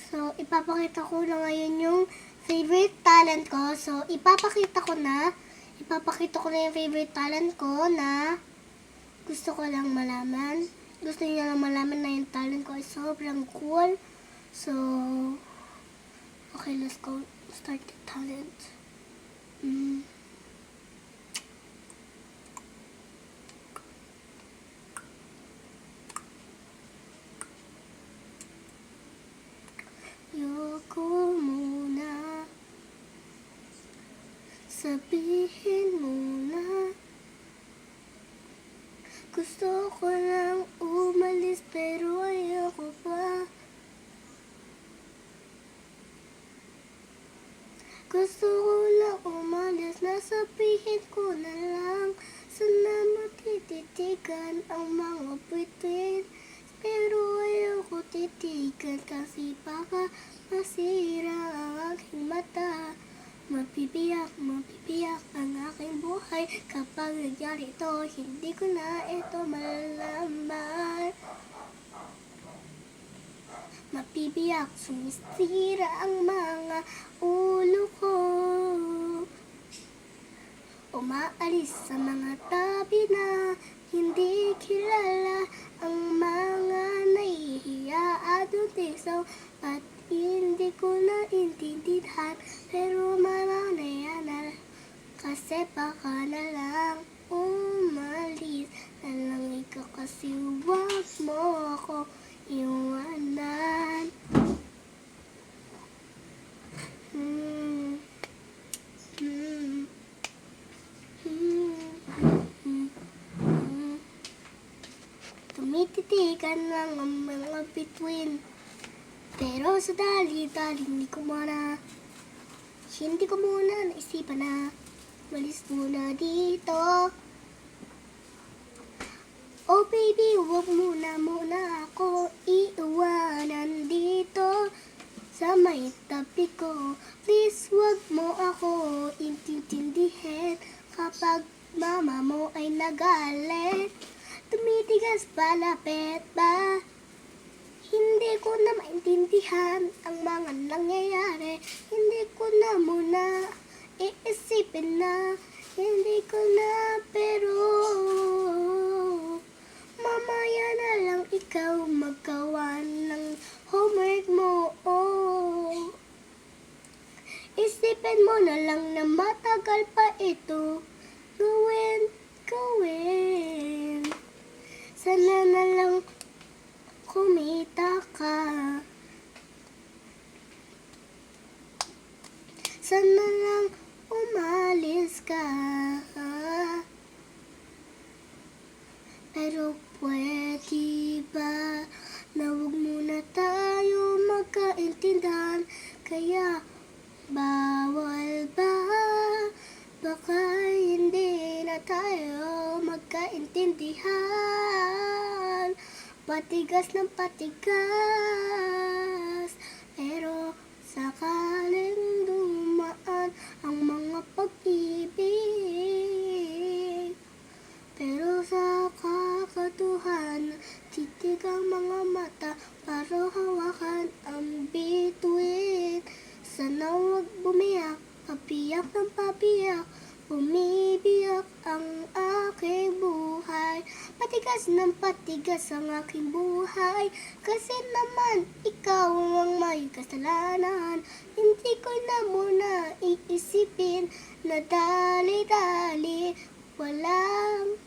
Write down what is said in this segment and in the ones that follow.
So, ipapakita ko na ngayon yung favorite talent ko. So, ipapakita ko na yung favorite talent ko na gusto ko lang malaman. Gusto niya lang malaman na yung talent ko ay sobrang cool. So, okay, let's go start the talent. Yoko muna, sabihin muna, gusto ko lang umalis pero ayoko pa. Gusto ko lang umalis, nasabihin ko na lang. Sana matititigan ang mga bituin, pero ayoko titigan kasi baka masira ang aking mata. Mabibiyak ang aking buhay kapag nangyari ito, hindi ko na ito malalaman. Mabibiyak, sumisira ang mga ulo ko. Umaalis sa mga tabi na hindi kilala, ang mga nahihiya at utisaw at hindi ko naintindihan, pero mamaya na kasi baka na lang umalis na lang ikaw kasi wag mo ako iwanan. Tumititigan lang ang mga bituin, pero sa dali-dali hindi ko muna naisipan na malis muna dito. Oh baby, wag muna ako iiwanan dito sa may tabi ko. Please, wag mo ako intindihin kapag mama mo ay nagalit. Tumitigas palapit ba? Hindi ko na maintindihan ang mga nangyayari. Hindi ko na muna iisipin na. Hindi ko na, pero mamaya na lang ikaw maggawa ng homework mo. Oh. Isipin mo na lang na matagal pa ito gawin. Sana na lang kumita ka. Sana lang umalis ka. Pero pwede ba na huwag muna tayo magkaintindihan? Kaya bawal ba? Baka hindi na tayo magkaintindihan. Patigas ng patigas, pero sakaling dumaan ang mga pag-ibig. Pero sa kakatuhan, titig ang mga mata para hawakan ang bituin. Sana wag bumiyak, pabiyak ng pabiyak, bumibiyak ang aking buhay. Patigas ng patigas ang aking buhay, kasi naman ikaw ang may kasalanan. Hindi ko na muna iisipin na dali-dali walang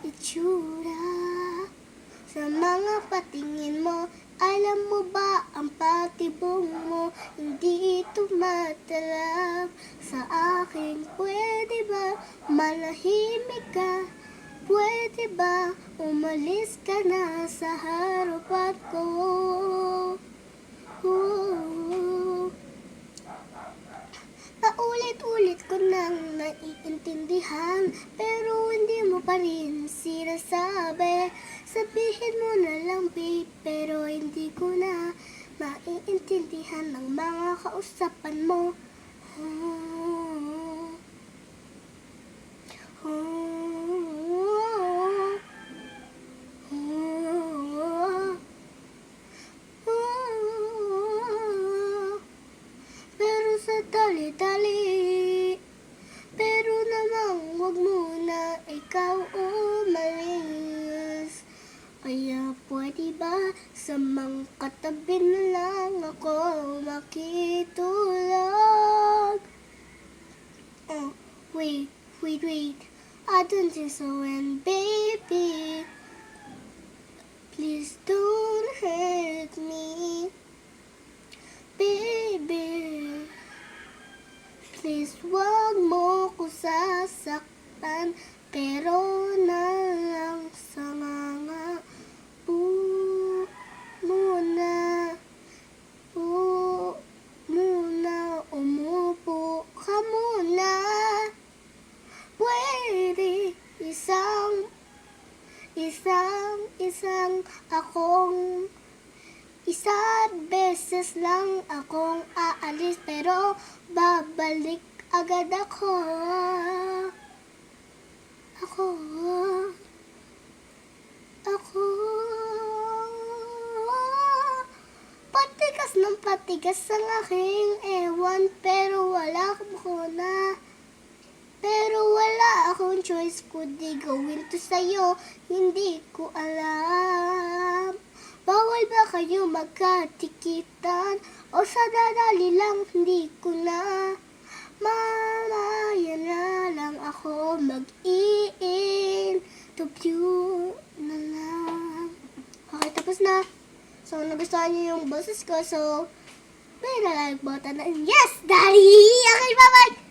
itsura sa mga patingin mo. Alam mo ba ang patibong mo hindi tumatalab sa akin? Pwede ba malahimik ka? Pwede ba umalis ka na sa harapan ko? Paulit-ulit ko nang naiintindihan, pero hindi mo pa rin sinasabi. Sabihin mo na lang babe, pero hindi ko na maiintindihan ng mga kausapan mo. Kaya pwede ba sa mga katabi na lang ako makitulog? Oh, wait. I don't think so, and baby, please don't hurt me. Baby, please wag mo ko sasaktan, pero na lang sa mga muna, umupo ka muna. Pwede isang beses lang akong aalis, pero babalik agad ako. Patigas ng patigas ang aking ewan, pero wala akong choice kundi gawin to sa'yo, hindi ko alam. Bawal ba kayo magkatikitan, o sa dadali lang hindi ko na. Mamaya na lang ako mag-i-interview na lang. Okay, tapos na. So, nagustuhan niyo yung boses ko, so may like button na. Yes, Daddy! Okay, bye-bye!